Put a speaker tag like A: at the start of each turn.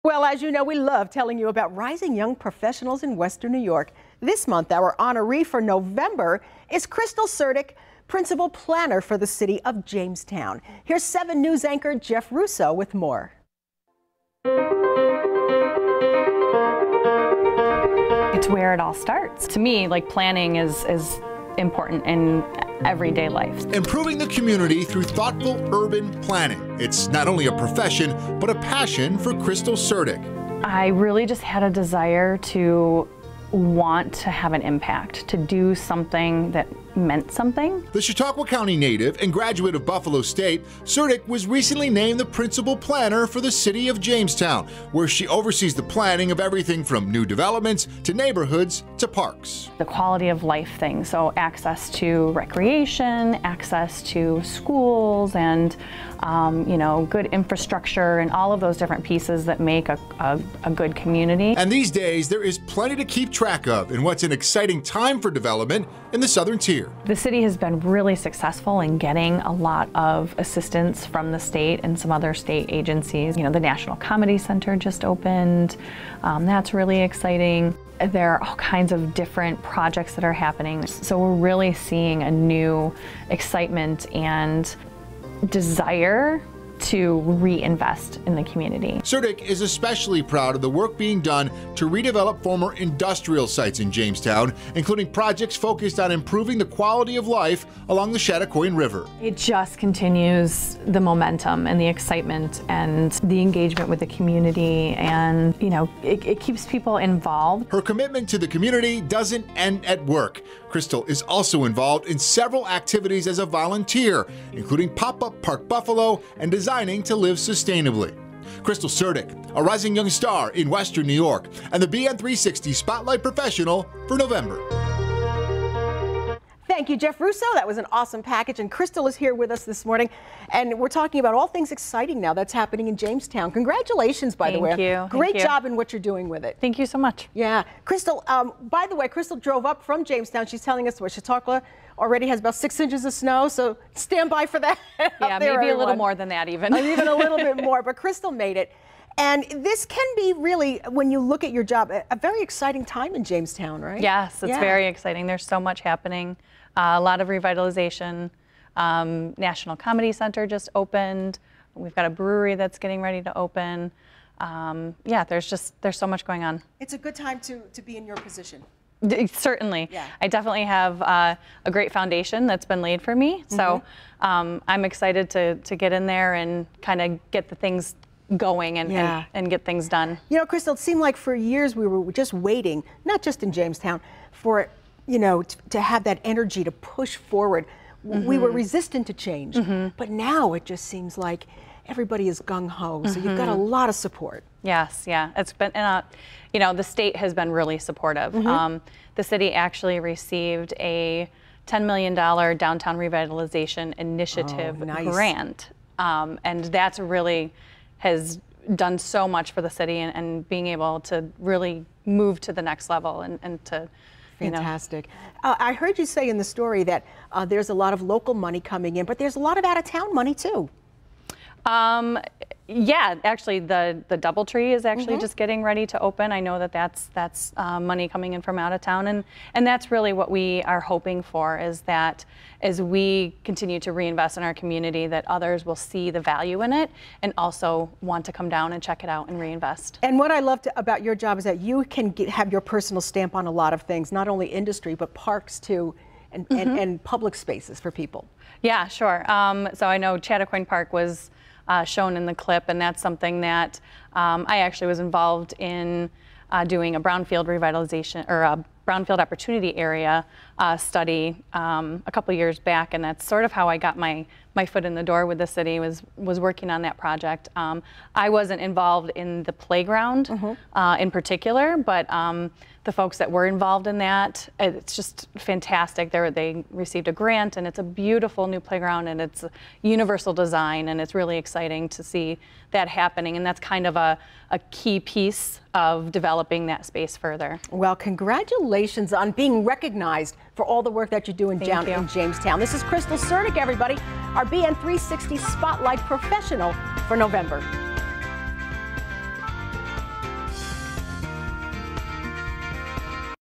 A: Well, as you know, we love telling you about rising young professionals in Western New York. This month, our honoree for November is Crystal Surdyk, Principal Planner for the City of Jamestown. Here's 7 News anchor Jeff Russo with more.
B: It's where it all starts. To me, planning is important in everyday life.
C: Improving the community through thoughtful urban planning. It's not only a profession, but a passion for Crystal Surdyk.
B: I really just had a desire to want to have an impact, to do something that meant something.
C: The Chautauqua County native and graduate of Buffalo State, Surdyk was recently named the Principal Planner for the City of Jamestown, where she oversees the planning of everything from new developments to neighborhoods to parks.
B: The quality of life thing, so access to recreation, access to schools, and good infrastructure, and all of those different pieces that make a good community.
C: And these days, there is plenty to keep track of in what's an exciting time for development in the southern tier.
B: The city has been really successful in getting a lot of assistance from the state and some other state agencies. The National Comedy Center just opened. That's really exciting. There are all kinds of different projects that are happening. So we're really seeing a new excitement and desire to reinvest in the community.
C: Surdyk is especially proud of the work being done to redevelop former industrial sites in Jamestown, including projects focused on improving the quality of life along the Chautauqua River.
B: It just continues the momentum and the excitement and the engagement with the community, and it keeps people involved.
C: Her commitment to the community doesn't end at work. Crystal is also involved in several activities as a volunteer, including Pop-Up Park Buffalo and Designing to Live Sustainably. Crystal Surdyk, a rising young star in Western New York, and the BN360 Spotlight Professional for November.
A: Thank you, Jeff Russo. That was an awesome package, and Crystal is here with us this morning, and we're talking about all things exciting now that's happening in Jamestown. Congratulations, by the way.
B: Thank you.
A: Great job in what you're doing with it.
B: Thank you so much.
A: Yeah. Crystal, by the way, Crystal drove up from Jamestown. She's telling us what Chautauqua already has about 6 inches of snow, so stand by for that.
B: Yeah, maybe a little more than that even.
A: Even a little bit more, but Crystal made it. And this can be really, when you look at your job, a very exciting time in Jamestown, right?
B: Yes, it's very exciting. There's so much happening. A lot of revitalization. National Comedy Center just opened. We've got a brewery that's getting ready to open. Yeah, there's so much going on.
A: It's a good time to be in your position.
B: Certainly.
A: Yeah.
B: I definitely have a great foundation that's been laid for me. So I'm excited to get in there and kind of get the things going and get things done.
A: Crystal, it seemed like for years we were just waiting, not just in Jamestown, for to have that energy to push forward. We were resistant to change, but now it just seems like everybody is gung-ho, so you've got a lot of support.
B: Yes, yeah, it's been, the state has been really supportive. The city actually received a $10 million downtown revitalization initiative grant, and that's really has done so much for the city and being able to really move to the next level and to
A: Fantastic. I heard you say in the story that there's a lot of local money coming in, but there's a lot of out-of-town money too.
B: Yeah, actually the DoubleTree is actually just getting ready to open. I know that's money coming in from out of town, and that's really what we are hoping for, is that as we continue to reinvest in our community, that others will see the value in it and also want to come down and check it out and reinvest.
A: And what I loved about your job is that you can have your personal stamp on a lot of things, not only industry, but parks too, and public spaces for people. Yeah, sure.
B: So I know Chautauqua Park was shown in the clip, and that's something that I actually was involved in doing a brownfield revitalization, or a brownfield opportunity area study a couple years back, and that's sort of how I got my foot in the door with the city, was working on that project. I wasn't involved in the playground in particular, but the folks that were involved in that, it's just fantastic. They received a grant, and it's a beautiful new playground, and it's universal design, and it's really exciting to see that happening, and that's kind of a key piece of developing that space further.
A: Well, congratulations on being recognized for all the work that you do in Jamestown. This is Crystal Surdyk, everybody, our BN360 Spotlight Professional for November.